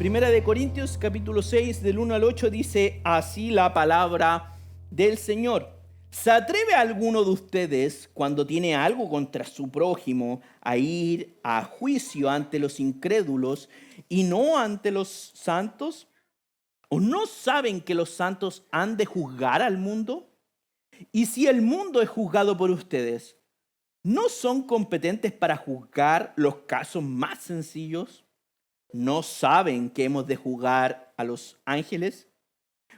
Primera de Corintios, capítulo 6, del 1 al 8, dice así la palabra del Señor. ¿Se atreve alguno de ustedes, cuando tiene algo contra su prójimo, a ir a juicio ante los incrédulos y no ante los santos? ¿O no saben que los santos han de juzgar al mundo? Y si el mundo es juzgado por ustedes, ¿no son competentes para juzgar los casos más sencillos? ¿No saben que hemos de juzgar a los ángeles?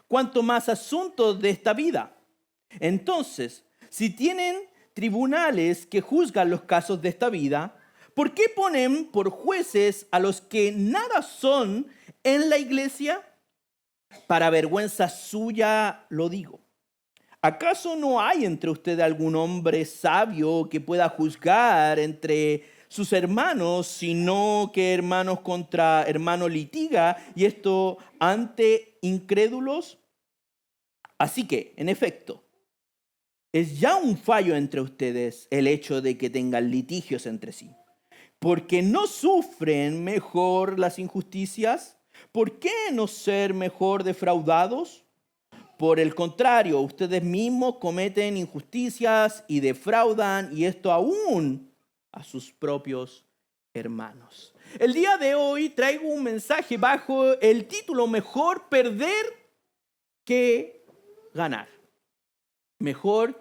¿Cuánto más asuntos de esta vida? Entonces, si tienen tribunales que juzgan los casos de esta vida, ¿por qué ponen por jueces a los que nada son en la iglesia? Para vergüenza suya lo digo. ¿Acaso no hay entre ustedes algún hombre sabio que pueda juzgar entre sus hermanos, sino que hermanos contra hermanos litiga, y esto ante incrédulos? Así que, en efecto, es ya un fallo entre ustedes el hecho de que tengan litigios entre sí, porque no sufren mejor las injusticias. ¿Por qué no ser mejor defraudados? Por el contrario, ustedes mismos cometen injusticias y defraudan, y esto aún a sus propios hermanos. El día de hoy traigo un mensaje bajo el título Mejor perder que ganar. Mejor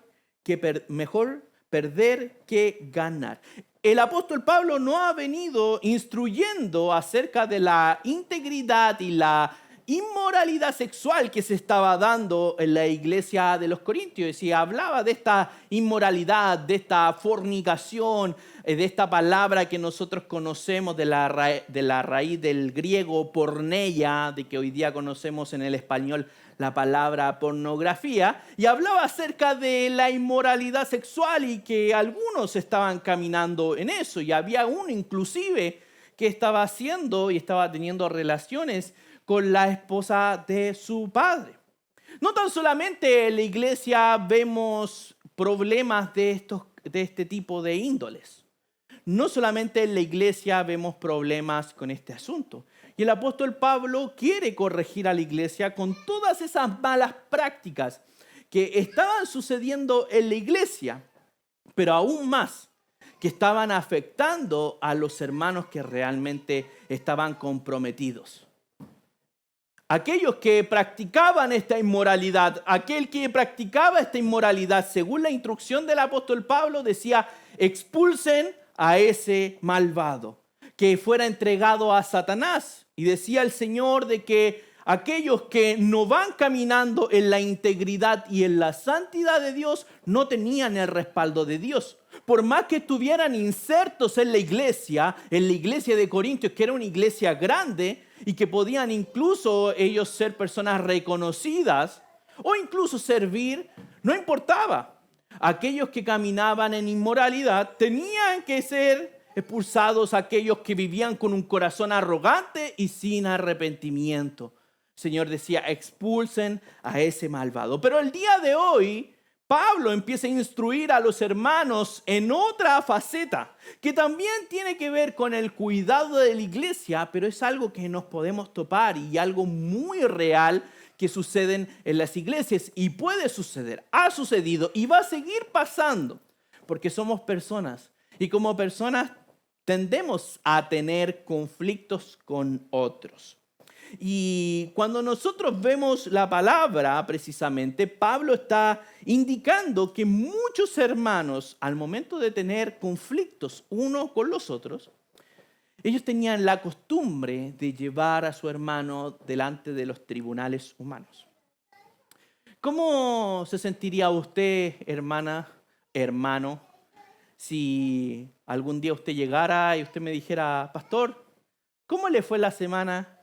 perder que ganar. El apóstol Pablo no ha venido instruyendo acerca de la integridad y la inmoralidad sexual que se estaba dando en la iglesia de los Corintios, y hablaba de esta inmoralidad, de esta fornicación, de esta palabra que nosotros conocemos de la raíz del griego porneia, de que hoy día conocemos en el español la palabra pornografía, y hablaba acerca de la inmoralidad sexual y que algunos estaban caminando en eso, y había uno inclusive que estaba haciendo y estaba teniendo relaciones con la esposa de su padre. No tan solamente en la iglesia vemos problemas de este tipo de índoles. No solamente en la iglesia vemos problemas con este asunto. Y el apóstol Pablo quiere corregir a la iglesia con todas esas malas prácticas que estaban sucediendo en la iglesia, pero aún más, que estaban afectando a los hermanos que realmente estaban comprometidos. Aquellos que practicaban esta inmoralidad, aquel que practicaba esta inmoralidad, según la instrucción del apóstol Pablo, decía: expulsen a ese malvado, que fuera entregado a Satanás. Y decía el Señor de que aquellos que no van caminando en la integridad y en la santidad de Dios no tenían el respaldo de Dios. Por más que estuvieran insertos en la iglesia de Corintios, que era una iglesia grande y que podían incluso ellos ser personas reconocidas o incluso servir, no importaba. Aquellos que caminaban en inmoralidad tenían que ser expulsados, aquellos que vivían con un corazón arrogante y sin arrepentimiento. El Señor decía: expulsen a ese malvado. Pero el día de hoy Pablo empieza a instruir a los hermanos en otra faceta que también tiene que ver con el cuidado de la iglesia, pero es algo que nos podemos topar y algo muy real que suceden en las iglesias, y puede suceder, ha sucedido y va a seguir pasando, porque somos personas y como personas tendemos a tener conflictos con otros. Y cuando nosotros vemos la palabra, precisamente, Pablo está indicando que muchos hermanos, al momento de tener conflictos unos con los otros, ellos tenían la costumbre de llevar a su hermano delante de los tribunales humanos. ¿Cómo se sentiría usted, hermana, hermano, si algún día usted llegara y usted me dijera: pastor, ¿cómo le fue la semana?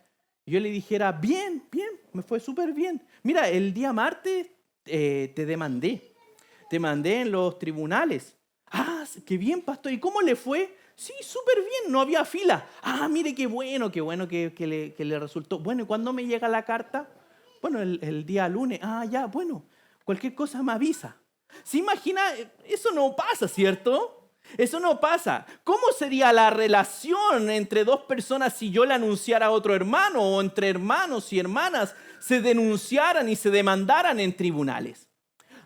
Yo le dijera: bien, me fue súper bien. Mira, el día martes te demandé en los tribunales. Ah, qué bien, pastor. ¿Y cómo le fue? Sí, súper bien, no había fila. Ah, mire, qué bueno que le resultó. Bueno, ¿y cuándo me llega la carta? Bueno, el día lunes. Ah, ya, bueno, cualquier cosa me avisa. ¿Se imagina? Eso no pasa, ¿cierto? Eso no pasa. ¿Cómo sería la relación entre dos personas si yo le anunciara a otro hermano o entre hermanos y hermanas se denunciaran y se demandaran en tribunales?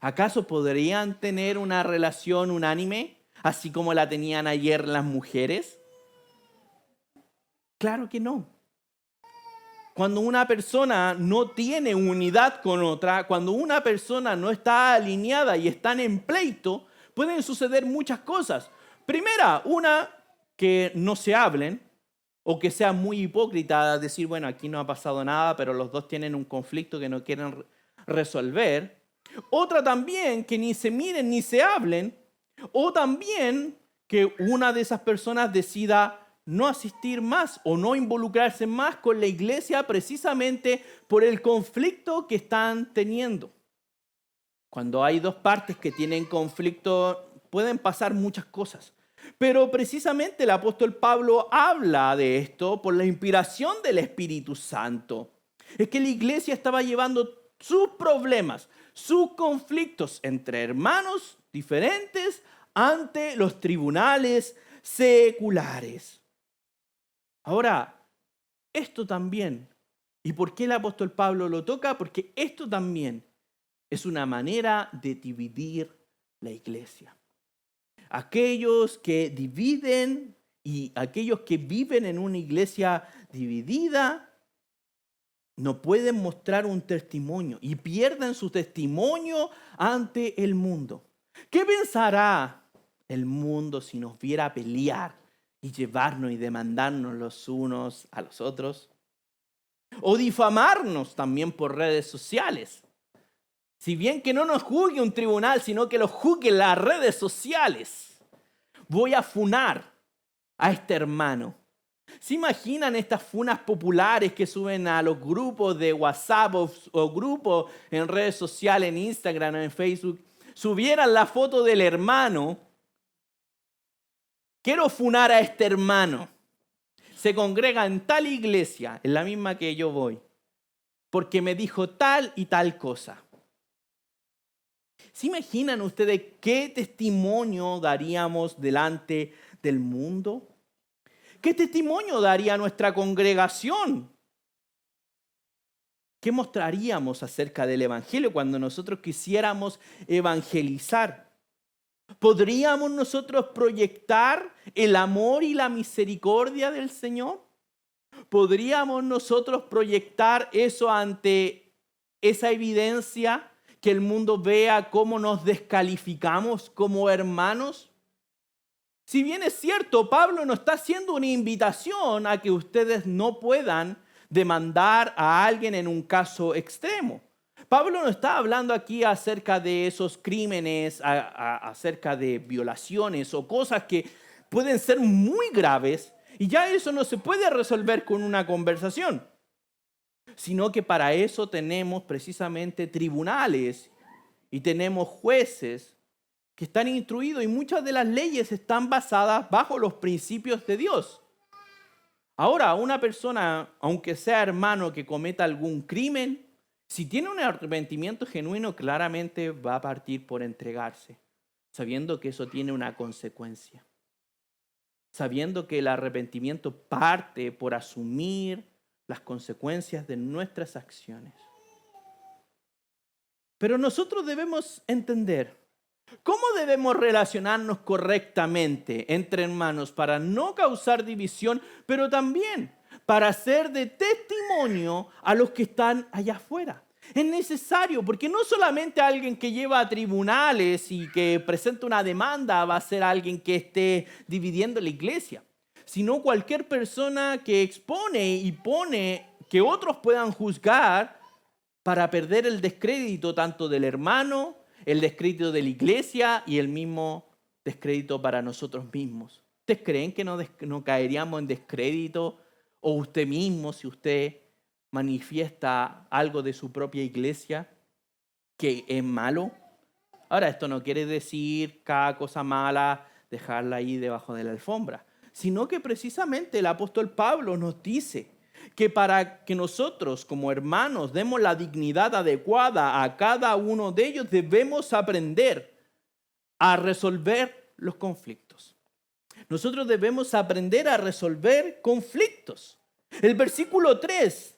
¿Acaso podrían tener una relación unánime, así como la tenían ayer las mujeres? Claro que no. Cuando una persona no tiene unidad con otra, cuando una persona no está alineada y están en pleito, pueden suceder muchas cosas. Primera, una, que no se hablen o que sea muy hipócrita, decir, bueno, aquí no ha pasado nada, pero los dos tienen un conflicto que no quieren resolver. Otra también, que ni se miren ni se hablen. O también que una de esas personas decida no asistir más o no involucrarse más con la iglesia precisamente por el conflicto que están teniendo. Cuando hay dos partes que tienen conflicto, pueden pasar muchas cosas. Pero precisamente el apóstol Pablo habla de esto por la inspiración del Espíritu Santo. Es que la iglesia estaba llevando sus problemas, sus conflictos entre hermanos diferentes ante los tribunales seculares. Ahora, esto también, ¿y por qué el apóstol Pablo lo toca? Porque esto también es una manera de dividir la iglesia. Aquellos que dividen y aquellos que viven en una iglesia dividida no pueden mostrar un testimonio y pierden su testimonio ante el mundo. ¿Qué pensará el mundo si nos viera pelear y llevarnos y demandarnos los unos a los otros? O difamarnos también por redes sociales. Si bien que no nos juzgue un tribunal, sino que lo juzguen las redes sociales. Voy a funar a este hermano. ¿Se imaginan estas funas populares que suben a los grupos de WhatsApp o grupos en redes sociales, en Instagram o en Facebook? Subieran la foto del hermano. Quiero funar a este hermano. Se congrega en tal iglesia, en la misma que yo voy, porque me dijo tal y tal cosa. ¿Se imaginan ustedes qué testimonio daríamos delante del mundo? ¿Qué testimonio daría nuestra congregación? ¿Qué mostraríamos acerca del evangelio cuando nosotros quisiéramos evangelizar? ¿Podríamos nosotros proyectar el amor y la misericordia del Señor? ¿Podríamos nosotros proyectar eso ante esa evidencia que el mundo vea cómo nos descalificamos como hermanos? Si bien es cierto, Pablo no está haciendo una invitación a que ustedes no puedan demandar a alguien en un caso extremo. Pablo no está hablando aquí acerca de esos crímenes, acerca de violaciones o cosas que pueden ser muy graves y ya eso no se puede resolver con una conversación, sino que para eso tenemos precisamente tribunales y tenemos jueces que están instruidos y muchas de las leyes están basadas bajo los principios de Dios. Ahora, una persona, aunque sea hermano que cometa algún crimen, si tiene un arrepentimiento genuino, claramente va a partir por entregarse, sabiendo que eso tiene una consecuencia. Sabiendo que el arrepentimiento parte por asumir las consecuencias de nuestras acciones. Pero nosotros debemos entender cómo debemos relacionarnos correctamente entre hermanos para no causar división, pero también para ser de testimonio a los que están allá afuera. Es necesario, porque no solamente alguien que lleva a tribunales y que presenta una demanda va a ser alguien que esté dividiendo la iglesia, sino cualquier persona que expone y pone que otros puedan juzgar para perder el descrédito tanto del hermano, el descrédito de la iglesia y el mismo descrédito para nosotros mismos. ¿Ustedes creen que no caeríamos en descrédito? O usted mismo, si usted manifiesta algo de su propia iglesia que es malo. Ahora, esto no quiere decir cada cosa mala dejarla ahí debajo de la alfombra, sino que precisamente el apóstol Pablo nos dice que para que nosotros como hermanos demos la dignidad adecuada a cada uno de ellos, debemos aprender a resolver los conflictos. Nosotros debemos aprender a resolver conflictos. El versículo 3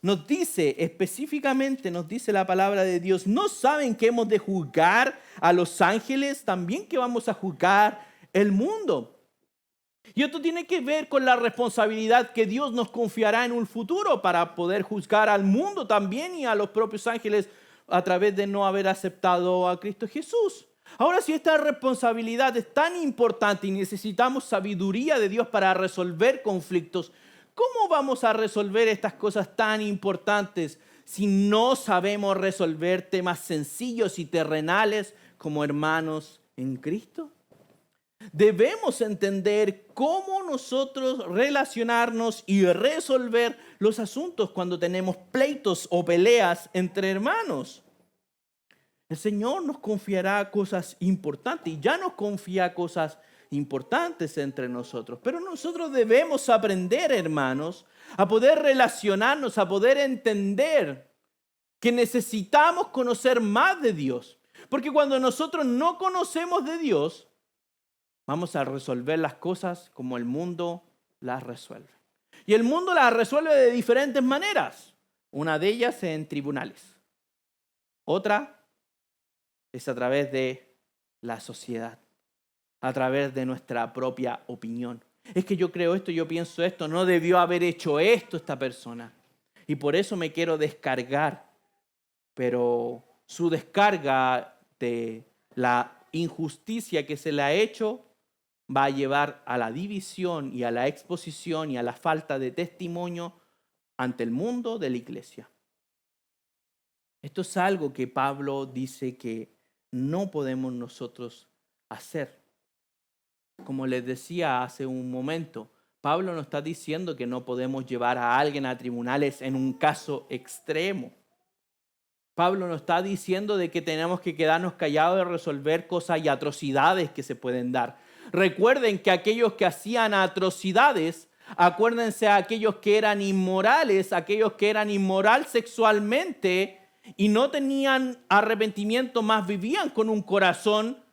nos dice, específicamente nos dice la palabra de Dios, ¿no saben que hemos de juzgar a los ángeles? También que vamos a juzgar el mundo. Y esto tiene que ver con la responsabilidad que Dios nos confiará en un futuro para poder juzgar al mundo también y a los propios ángeles a través de no haber aceptado a Cristo Jesús. Ahora, si esta responsabilidad es tan importante y necesitamos sabiduría de Dios para resolver conflictos, ¿cómo vamos a resolver estas cosas tan importantes si no sabemos resolver temas sencillos y terrenales como hermanos en Cristo? Debemos entender cómo nosotros relacionarnos y resolver los asuntos cuando tenemos pleitos o peleas entre hermanos. El Señor nos confiará cosas importantes y ya nos confía cosas importantes entre nosotros. Pero nosotros debemos aprender, hermanos, a poder relacionarnos, a poder entender que necesitamos conocer más de Dios. Porque cuando nosotros no conocemos de Dios, vamos a resolver las cosas como el mundo las resuelve. Y el mundo las resuelve de diferentes maneras. Una de ellas en tribunales. Otra es a través de la sociedad, a través de nuestra propia opinión. Es que yo creo esto, yo pienso esto, no debió haber hecho esto esta persona. Y por eso me quiero descargar. Pero su descarga de la injusticia que se le ha hecho va a llevar a la división y a la exposición y a la falta de testimonio ante el mundo de la iglesia. Esto es algo que Pablo dice que no podemos nosotros hacer. Como les decía hace un momento, Pablo no está diciendo que no podemos llevar a alguien a tribunales en un caso extremo. Pablo no está diciendo de que tenemos que quedarnos callados y resolver cosas y atrocidades que se pueden dar. Recuerden que aquellos que hacían atrocidades, acuérdense a aquellos que eran inmorales, aquellos que eran inmoral sexualmente y no tenían arrepentimiento, más vivían con un corazón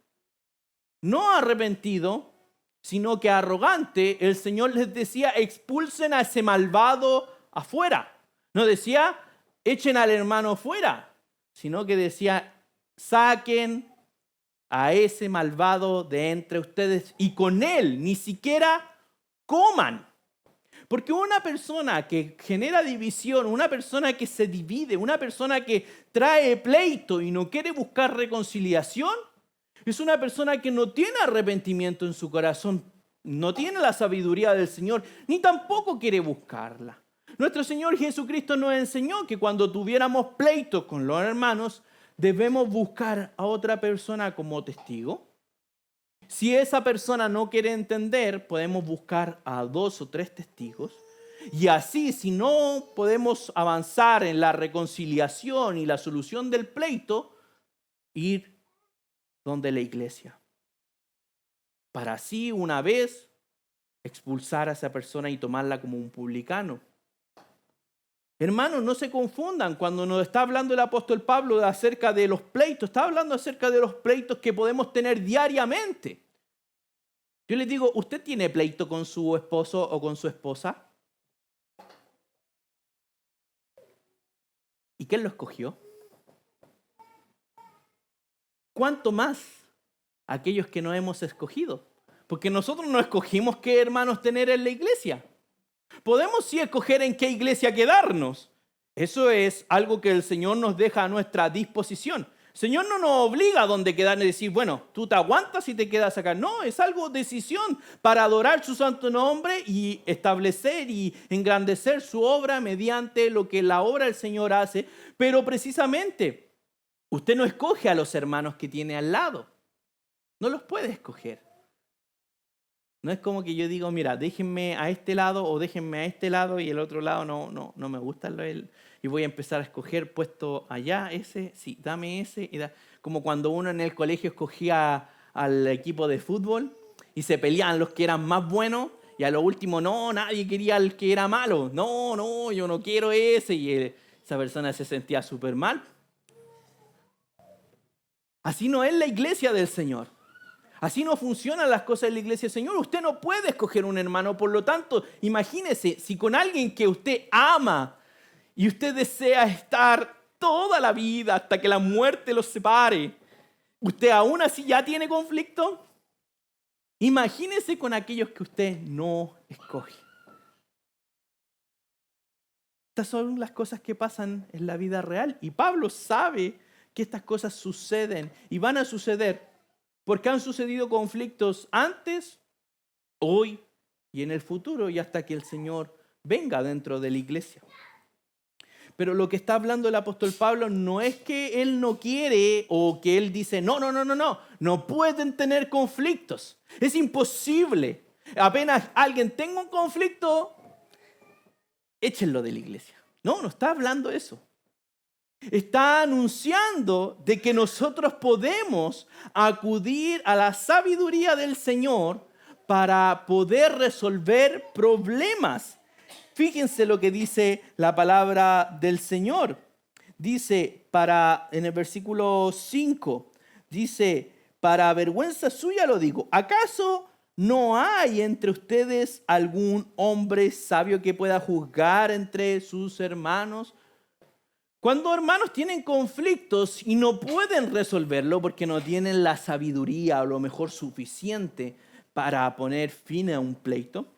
no arrepentido, sino que arrogante. El Señor les decía, expulsen a ese malvado afuera. No decía, echen al hermano fuera, sino que decía, saquen a ese malvado de entre ustedes y con él ni siquiera coman. Porque una persona que genera división, una persona que se divide, una persona que trae pleito y no quiere buscar reconciliación, es una persona que no tiene arrepentimiento en su corazón, no tiene la sabiduría del Señor, ni tampoco quiere buscarla. Nuestro Señor Jesucristo nos enseñó que cuando tuviéramos pleitos con los hermanos, debemos buscar a otra persona como testigo. Si esa persona no quiere entender, podemos buscar a 2 o 3 testigos. Y así, si no podemos avanzar en la reconciliación y la solución del pleito, ir donde la iglesia. Para así, una vez, expulsar a esa persona y tomarla como un publicano. Hermanos, no se confundan. Cuando nos está hablando el apóstol Pablo acerca de los pleitos, está hablando acerca de los pleitos que podemos tener diariamente. Yo les digo, ¿usted tiene pleito con su esposo o con su esposa? ¿Y quién lo escogió? ¿Cuánto más aquellos que no hemos escogido? Porque nosotros no escogimos qué hermanos tener en la iglesia. Podemos sí escoger en qué iglesia quedarnos. Eso es algo que el Señor nos deja a nuestra disposición. El Señor no nos obliga a dónde quedarnos y decir, bueno, tú te aguantas y te quedas acá. No, es algo decisión para adorar su santo nombre y establecer y engrandecer su obra mediante lo que la obra del Señor hace. Pero precisamente, usted no escoge a los hermanos que tiene al lado. No los puede escoger. No es como que yo digo, mira, déjenme a este lado o déjenme a este lado y el otro lado no me gusta y voy a empezar a escoger puesto allá, ese, sí, dame ese. Como cuando uno en el colegio escogía al equipo de fútbol y se peleaban los que eran más buenos y a lo último, no, nadie quería al que era malo. No, yo no quiero ese. Y esa persona se sentía súper mal. Así no es la iglesia del Señor. Así no funcionan las cosas en la iglesia del Señor. Usted no puede escoger un hermano. Por lo tanto, imagínese, si con alguien que usted ama y usted desea estar toda la vida hasta que la muerte los separe, usted aún así ya tiene conflicto. Imagínese con aquellos que usted no escoge. Estas son las cosas que pasan en la vida real. Y Pablo sabe que estas cosas suceden y van a suceder porque han sucedido conflictos antes, hoy y en el futuro y hasta que el Señor venga dentro de la iglesia. Pero lo que está hablando el apóstol Pablo no es que él no quiere o que él dice, no pueden tener conflictos. Es imposible. Apenas alguien tenga un conflicto, échenlo de la iglesia. No está hablando eso. Está anunciando de que nosotros podemos acudir a la sabiduría del Señor para poder resolver problemas. Fíjense lo que dice la palabra del Señor. Dice en el versículo 5, dice, para vergüenza suya lo digo, ¿acaso no hay entre ustedes algún hombre sabio que pueda juzgar entre sus hermanos? Cuando hermanos tienen conflictos y no pueden resolverlo porque no tienen la sabiduría o lo mejor suficiente para poner fin a un pleito,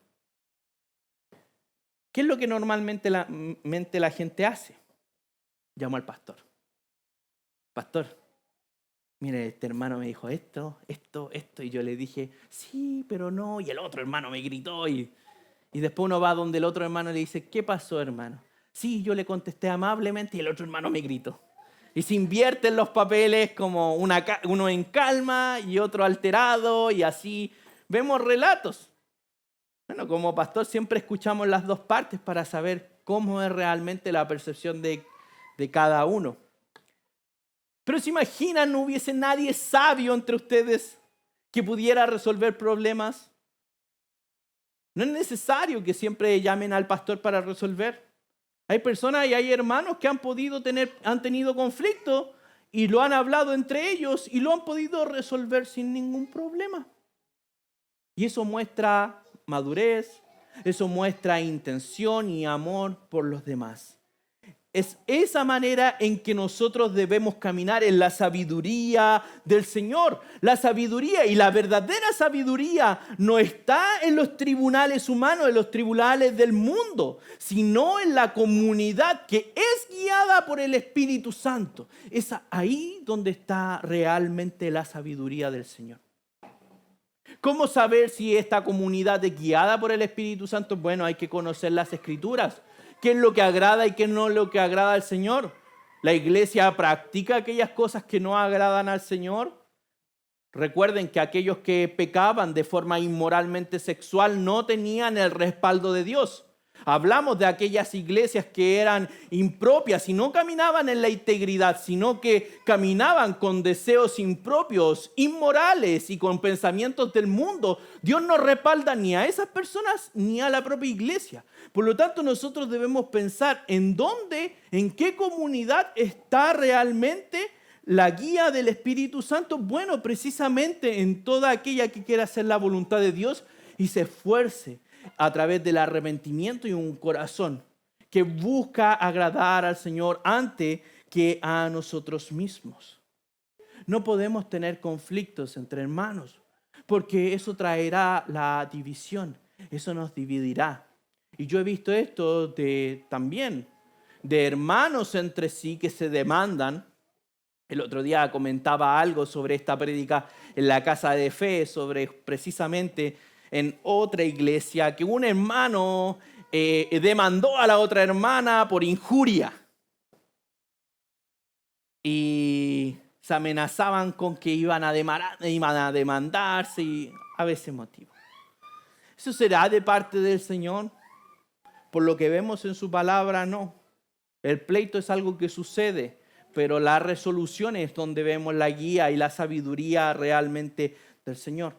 ¿qué es lo que normalmente la gente hace? Llamo al pastor. Pastor, mire, este hermano me dijo esto, y yo le dije, sí, pero no, y el otro hermano me gritó, y después uno va donde el otro hermano le dice, ¿qué pasó, hermano? Sí, yo le contesté amablemente y el otro hermano me gritó. Y se invierten los papeles como uno en calma y otro alterado, y así vemos relatos. Bueno, como pastor siempre escuchamos las dos partes para saber cómo es realmente la percepción de cada uno. Pero se imaginan, no hubiese nadie sabio entre ustedes que pudiera resolver problemas. No es necesario que siempre llamen al pastor para resolver. Hay personas y hay hermanos que han tenido conflicto y lo han hablado entre ellos y lo han podido resolver sin ningún problema. Y eso muestra madurez, eso muestra intención y amor por los demás. Es esa manera en que nosotros debemos caminar en la sabiduría del Señor. La sabiduría y la verdadera sabiduría no está en los tribunales humanos, en los tribunales del mundo, sino en la comunidad que es guiada por el Espíritu Santo. Es ahí donde está realmente la sabiduría del Señor. ¿Cómo saber si esta comunidad es guiada por el Espíritu Santo? Bueno, hay que conocer las Escrituras. ¿Qué es lo que agrada y qué no es lo que agrada al Señor? ¿La iglesia practica aquellas cosas que no agradan al Señor? Recuerden que aquellos que pecaban de forma inmoralmente sexual no tenían el respaldo de Dios. Hablamos de aquellas iglesias que eran impropias y no caminaban en la integridad, sino que caminaban con deseos impropios, inmorales y con pensamientos del mundo. Dios no respalda ni a esas personas ni a la propia iglesia. Por lo tanto, nosotros debemos pensar en qué comunidad está realmente la guía del Espíritu Santo. Bueno, precisamente en toda aquella que quiera hacer la voluntad de Dios y se esfuerce a través del arrepentimiento y un corazón que busca agradar al Señor antes que a nosotros mismos. No podemos tener conflictos entre hermanos porque eso traerá la división, eso nos dividirá. Y yo he visto esto también de hermanos entre sí que se demandan. El otro día comentaba algo sobre esta prédica en la Casa de Fe, sobre precisamente en otra iglesia, que un hermano demandó a la otra hermana por injuria. Y se amenazaban con que iban a demandarse y a veces motivo. ¿Eso será de parte del Señor? Por lo que vemos en su palabra, no. El pleito es algo que sucede, pero la resolución es donde vemos la guía y la sabiduría realmente del Señor.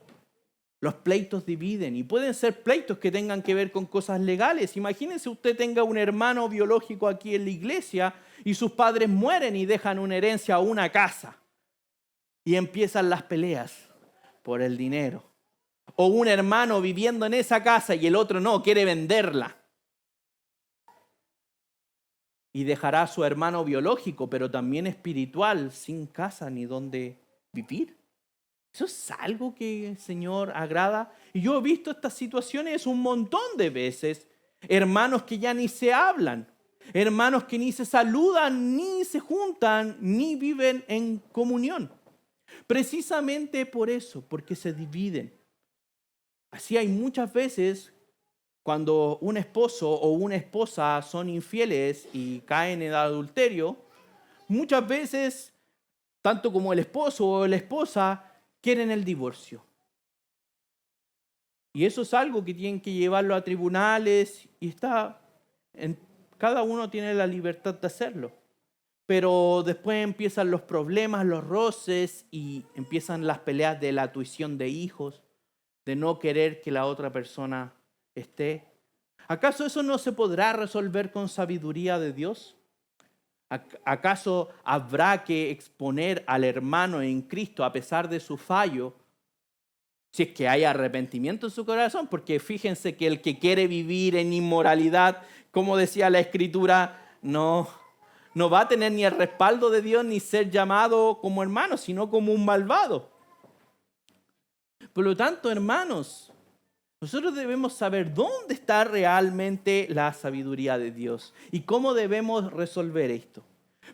Los pleitos dividen y pueden ser pleitos que tengan que ver con cosas legales. Imagínense usted tenga un hermano biológico aquí en la iglesia y sus padres mueren y dejan una herencia o una casa. Y empiezan las peleas. por el dinero. O un hermano viviendo en esa casa y el otro no, quiere venderla. Y dejará a su hermano biológico, pero también espiritual, sin casa ni donde vivir. Eso es algo que el Señor agrada. Y yo he visto estas situaciones un montón de veces. Hermanos que ya ni se hablan. Hermanos que ni se saludan, ni se juntan, ni viven en comunión. Precisamente por eso, porque se dividen. Así hay muchas veces cuando un esposo o una esposa son infieles y caen en el adulterio, muchas veces, tanto como el esposo o la esposa, quieren el divorcio. Y eso es algo que tienen que llevarlo a tribunales y cada uno tiene la libertad de hacerlo. Pero después empiezan los problemas, los roces y empiezan las peleas de la tuición de hijos, de no querer que la otra persona esté. ¿Acaso eso no se podrá resolver con sabiduría de Dios? ¿Acaso habrá que exponer al hermano en Cristo a pesar de su fallo, si es que hay arrepentimiento en su corazón? Porque fíjense que el que quiere vivir en inmoralidad, como decía la Escritura, no va a tener ni el respaldo de Dios ni ser llamado como hermano, sino como un malvado. Por lo tanto, hermanos, nosotros debemos saber dónde está realmente la sabiduría de Dios y cómo debemos resolver esto.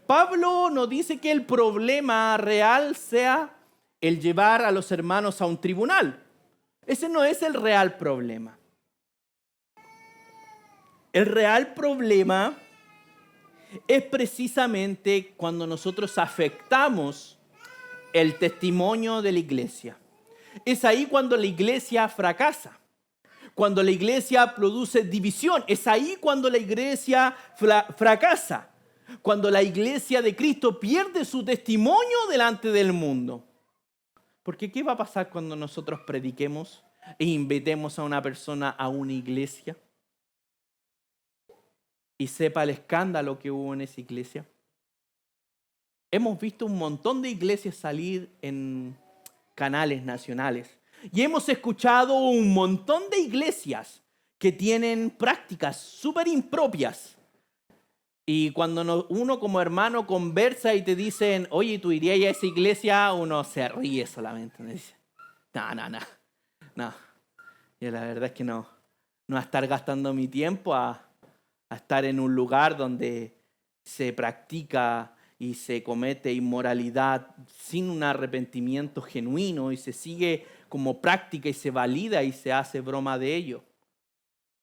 Pablo nos dice que el problema real sea el llevar a los hermanos a un tribunal. Ese no es el real problema. El real problema es precisamente cuando nosotros afectamos el testimonio de la iglesia. Es ahí cuando la iglesia fracasa. Cuando la iglesia produce división, es ahí cuando la iglesia fracasa. Cuando la iglesia de Cristo pierde su testimonio delante del mundo. Porque ¿qué va a pasar cuando nosotros prediquemos e invitemos a una persona a una iglesia y sepa el escándalo que hubo en esa iglesia? Hemos visto un montón de iglesias salir en canales nacionales. Y hemos escuchado un montón de iglesias que tienen prácticas súper impropias. Y cuando uno como hermano conversa y te dicen, oye, ¿tú irías a esa iglesia? Uno se ríe solamente. Me dice, no. Y la verdad es que no a estar gastando mi tiempo a estar en un lugar donde se practica y se comete inmoralidad sin un arrepentimiento genuino y se sigue como práctica y se valida y se hace broma de ello.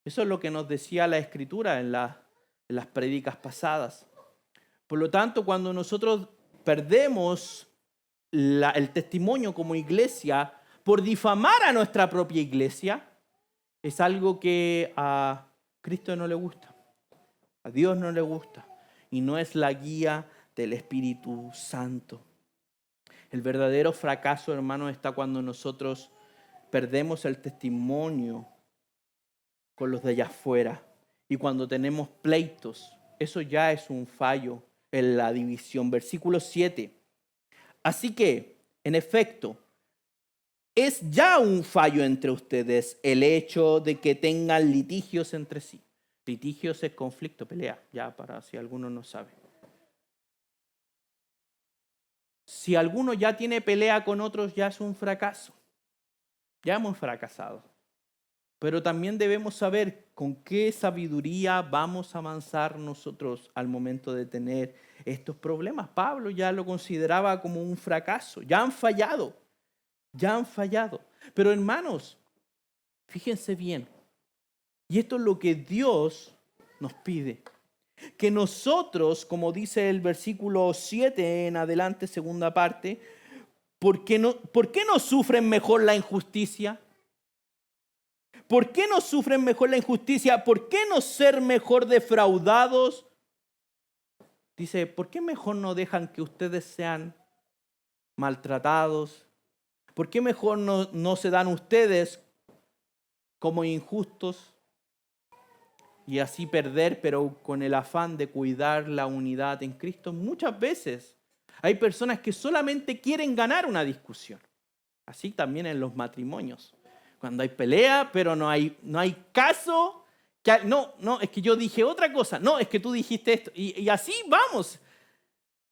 Eso es lo que nos decía la Escritura en las prédicas pasadas. Por lo tanto, cuando nosotros perdemos el testimonio como iglesia por difamar a nuestra propia iglesia, es algo que a Cristo no le gusta, a Dios no le gusta y no es la guía del Espíritu Santo. El verdadero fracaso, hermanos, está cuando nosotros perdemos el testimonio con los de allá afuera y cuando tenemos pleitos. Eso ya es un fallo en la división. Versículo 7. Así que, en efecto, es ya un fallo entre ustedes el hecho de que tengan litigios entre sí. Litigios es conflicto, pelea, ya para si alguno no sabe. Si alguno ya tiene pelea con otros, ya es un fracaso. Ya hemos fracasado. Pero también debemos saber con qué sabiduría vamos a avanzar nosotros al momento de tener estos problemas. Pablo ya lo consideraba como un fracaso. Ya han fallado. Pero hermanos, fíjense bien. Y esto es lo que Dios nos pide. Que nosotros, como dice el versículo 7 en adelante, segunda parte, ¿por qué no sufren mejor la injusticia? ¿Por qué no sufren mejor la injusticia? ¿Por qué no ser mejor defraudados? Dice, ¿por qué mejor no dejan que ustedes sean maltratados? ¿Por qué mejor no se dan ustedes como injustos? Y así perder, pero con el afán de cuidar la unidad en Cristo. Muchas veces hay personas que solamente quieren ganar una discusión. Así también en los matrimonios. Cuando hay pelea, pero no hay caso. No, es que yo dije otra cosa. No, es que tú dijiste esto. Y así vamos.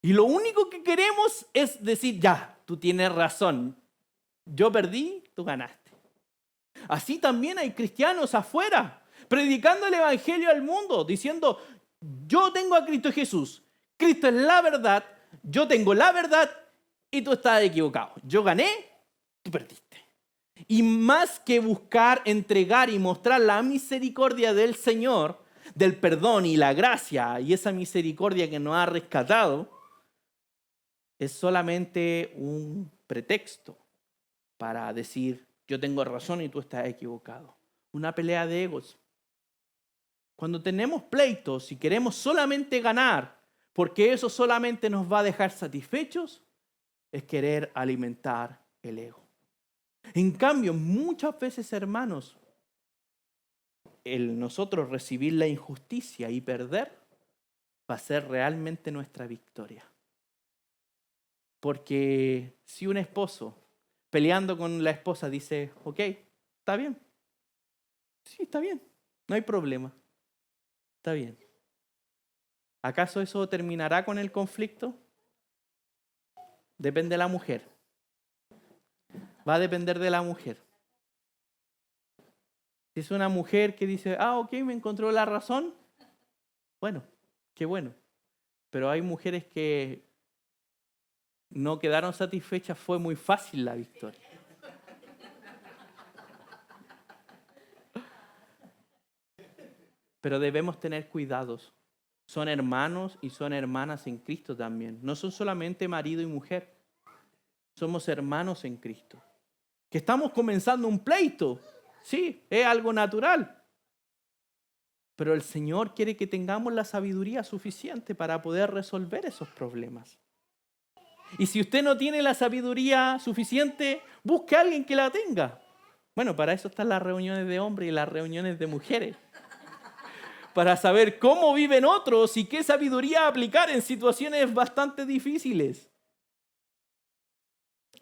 Y lo único que queremos es decir, ya, tú tienes razón. Yo perdí, tú ganaste. Así también hay cristianos afuera, predicando el evangelio al mundo, diciendo, yo tengo a Cristo Jesús. Cristo es la verdad, yo tengo la verdad y tú estás equivocado. Yo gané, tú perdiste. Y más que buscar, entregar y mostrar la misericordia del Señor, del perdón y la gracia y esa misericordia que nos ha rescatado, es solamente un pretexto para decir, yo tengo razón y tú estás equivocado. Una pelea de egos. Cuando tenemos pleitos y queremos solamente ganar, porque eso solamente nos va a dejar satisfechos, es querer alimentar el ego. En cambio, muchas veces, hermanos, el nosotros recibir la injusticia y perder va a ser realmente nuestra victoria. Porque si un esposo peleando con la esposa dice, ok, está bien, sí, está bien, no hay problema, está bien. ¿Acaso eso terminará con el conflicto? Depende de la mujer. Va a depender de la mujer. Si es una mujer que dice, ok, me encontró la razón, bueno, qué bueno. Pero hay mujeres que no quedaron satisfechas, fue muy fácil la victoria. Pero debemos tener cuidados. Son hermanos y son hermanas en Cristo también. No son solamente marido y mujer. Somos hermanos en Cristo. Que estamos comenzando un pleito. Sí, es algo natural. Pero el Señor quiere que tengamos la sabiduría suficiente para poder resolver esos problemas. Y si usted no tiene la sabiduría suficiente, busque a alguien que la tenga. Bueno, para eso están las reuniones de hombres y las reuniones de mujeres. Para saber cómo viven otros y qué sabiduría aplicar en situaciones bastante difíciles.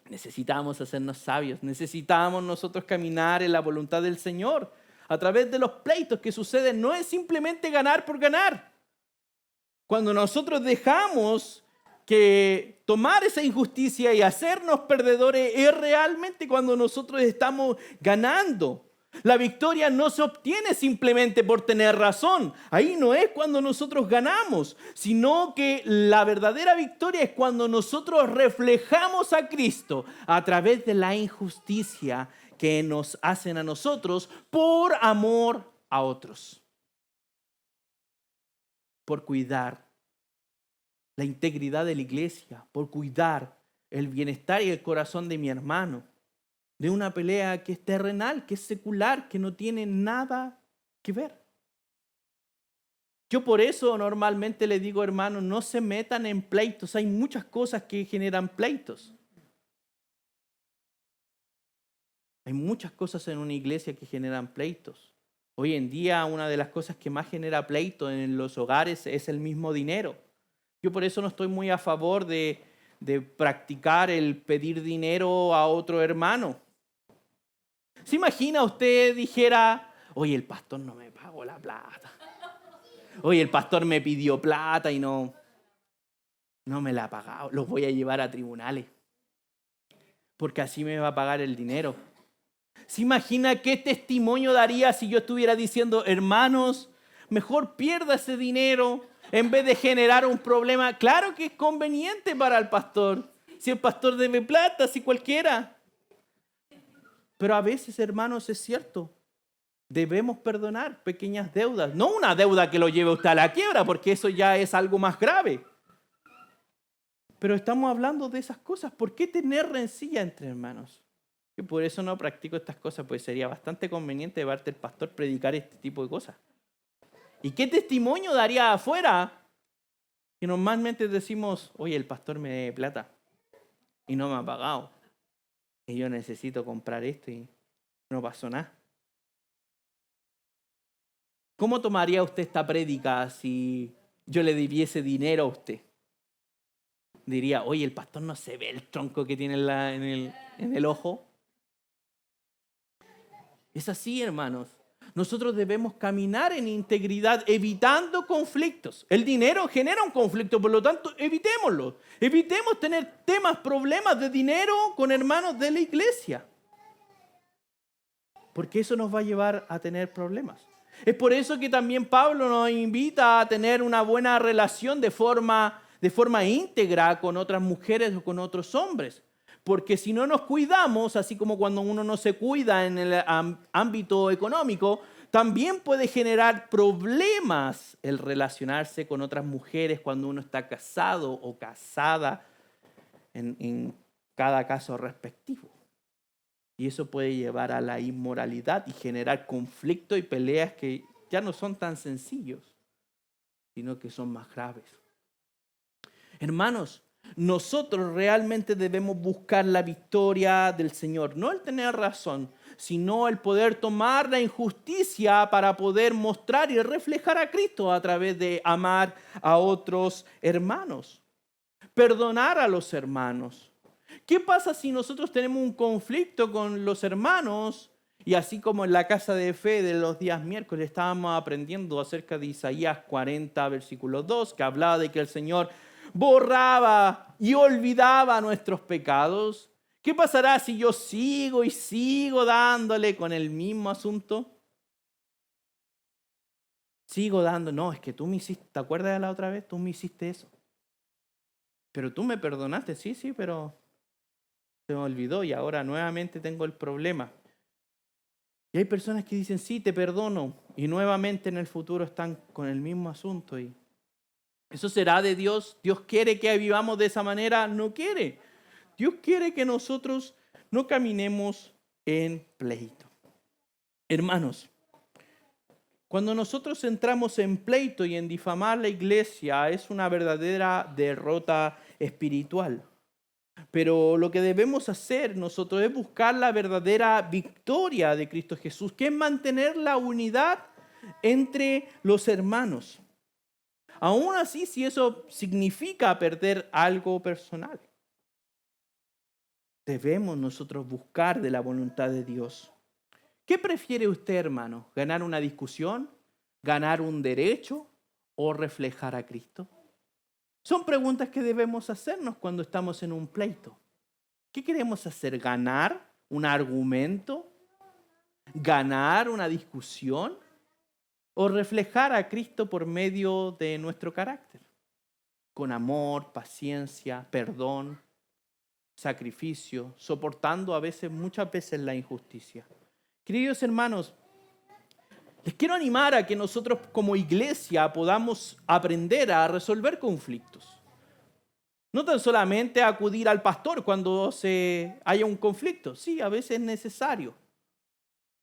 Necesitamos hacernos sabios, necesitamos nosotros caminar en la voluntad del Señor. A través de los pleitos que suceden, no es simplemente ganar por ganar. Cuando nosotros dejamos que tomar esa injusticia y hacernos perdedores, es realmente cuando nosotros estamos ganando. La victoria no se obtiene simplemente por tener razón. Ahí no es cuando nosotros ganamos, sino que la verdadera victoria es cuando nosotros reflejamos a Cristo a través de la injusticia que nos hacen a nosotros por amor a otros. Por cuidar la integridad de la iglesia, por cuidar el bienestar y el corazón de mi hermano. De una pelea que es terrenal, que es secular, que no tiene nada que ver. Yo por eso normalmente le digo, hermanos, no se metan en pleitos. Hay muchas cosas que generan pleitos. Hay muchas cosas en una iglesia que generan pleitos. Hoy en día una de las cosas que más genera pleito en los hogares es el mismo dinero. Yo por eso no estoy muy a favor de practicar el pedir dinero a otro hermano. ¿Se imagina usted dijera, oye, el pastor no me pagó la plata? Oye, el pastor me pidió plata y no me la ha pagado. Los voy a llevar a tribunales. Porque así me va a pagar el dinero. ¿Se imagina qué testimonio daría si yo estuviera diciendo, hermanos, mejor pierda ese dinero en vez de generar un problema? Claro que es conveniente para el pastor. Si el pastor debe plata, si cualquiera. Pero a veces, hermanos, es cierto. Debemos perdonar pequeñas deudas. No una deuda que lo lleve usted a la quiebra, porque eso ya es algo más grave. Pero estamos hablando de esas cosas. ¿Por qué tener rencilla entre hermanos? Y por eso no practico estas cosas, pues sería bastante conveniente de parte del pastor predicar este tipo de cosas. ¿Y qué testimonio daría afuera? Que normalmente decimos, oye, el pastor me debe plata y no me ha pagado. Y yo necesito comprar esto y no pasó nada. ¿Cómo tomaría usted esta prédica si yo le debiese dinero a usted? diría, oye, el pastor no se ve el tronco que tiene en el ojo. Es así, hermanos. Nosotros debemos caminar en integridad, evitando conflictos. El dinero genera un conflicto, por lo tanto, evitémoslo. Evitemos tener problemas de dinero con hermanos de la iglesia, porque eso nos va a llevar a tener problemas. Es por eso que también Pablo nos invita a tener una buena relación de forma íntegra con otras mujeres o con otros hombres. Porque si no nos cuidamos, así como cuando uno no se cuida en el ámbito económico, también puede generar problemas el relacionarse con otras mujeres cuando uno está casado o casada en cada caso respectivo. Y eso puede llevar a la inmoralidad y generar conflictos y peleas que ya no son tan sencillos, sino que son más graves. Hermanos, nosotros realmente debemos buscar la victoria del Señor, no el tener razón, sino el poder tomar la injusticia para poder mostrar y reflejar a Cristo a través de amar a otros hermanos, perdonar a los hermanos. ¿Qué pasa si nosotros tenemos un conflicto con los hermanos? Y así como en la casa de fe de los días miércoles estábamos aprendiendo acerca de Isaías 40, versículo 2, que hablaba de que el Señor borraba y olvidaba nuestros pecados. ¿Qué pasará si yo sigo y sigo dándole con el mismo asunto? Sigo dando, no, es que tú me hiciste, ¿te acuerdas de la otra vez? Tú me hiciste eso. Pero tú me perdonaste, sí, pero se me olvidó y ahora nuevamente tengo el problema. Y hay personas que dicen, sí, te perdono, y nuevamente en el futuro están con el mismo asunto. ¿Y eso será de Dios? ¿Dios quiere que vivamos de esa manera? No quiere. Dios quiere que nosotros no caminemos en pleito. Hermanos, cuando nosotros entramos en pleito y en difamar la iglesia, es una verdadera derrota espiritual. Pero lo que debemos hacer nosotros es buscar la verdadera victoria de Cristo Jesús, que es mantener la unidad entre los hermanos. Aún así, si eso significa perder algo personal, debemos nosotros buscar de la voluntad de Dios. ¿Qué prefiere usted, hermano? ¿Ganar una discusión? ¿Ganar un derecho? ¿O reflejar a Cristo? Son preguntas que debemos hacernos cuando estamos en un pleito. ¿Qué queremos hacer? ¿Ganar un argumento? ¿Ganar una discusión? ¿O reflejar a Cristo por medio de nuestro carácter? Con amor, paciencia, perdón, sacrificio, soportando muchas veces la injusticia. Queridos hermanos, les quiero animar a que nosotros como iglesia podamos aprender a resolver conflictos. No tan solamente acudir al pastor cuando haya un conflicto. Sí, a veces es necesario.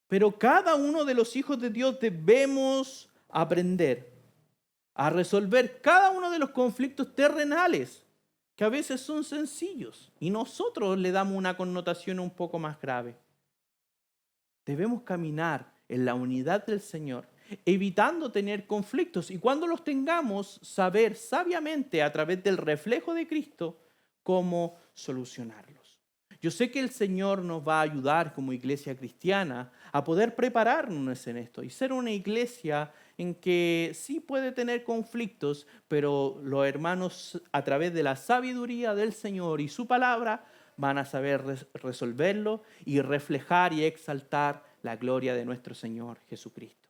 Pero cada uno de los hijos de Dios debemos aprender a resolver cada uno de los conflictos terrenales, que a veces son sencillos, y nosotros le damos una connotación un poco más grave. Debemos caminar en la unidad del Señor, evitando tener conflictos, y cuando los tengamos, saber sabiamente a través del reflejo de Cristo cómo solucionarlos. Yo sé que el Señor nos va a ayudar como iglesia cristiana a poder prepararnos en esto y ser una iglesia en que sí puede tener conflictos, pero los hermanos a través de la sabiduría del Señor y su palabra van a saber resolverlo y reflejar y exaltar la gloria de nuestro Señor Jesucristo.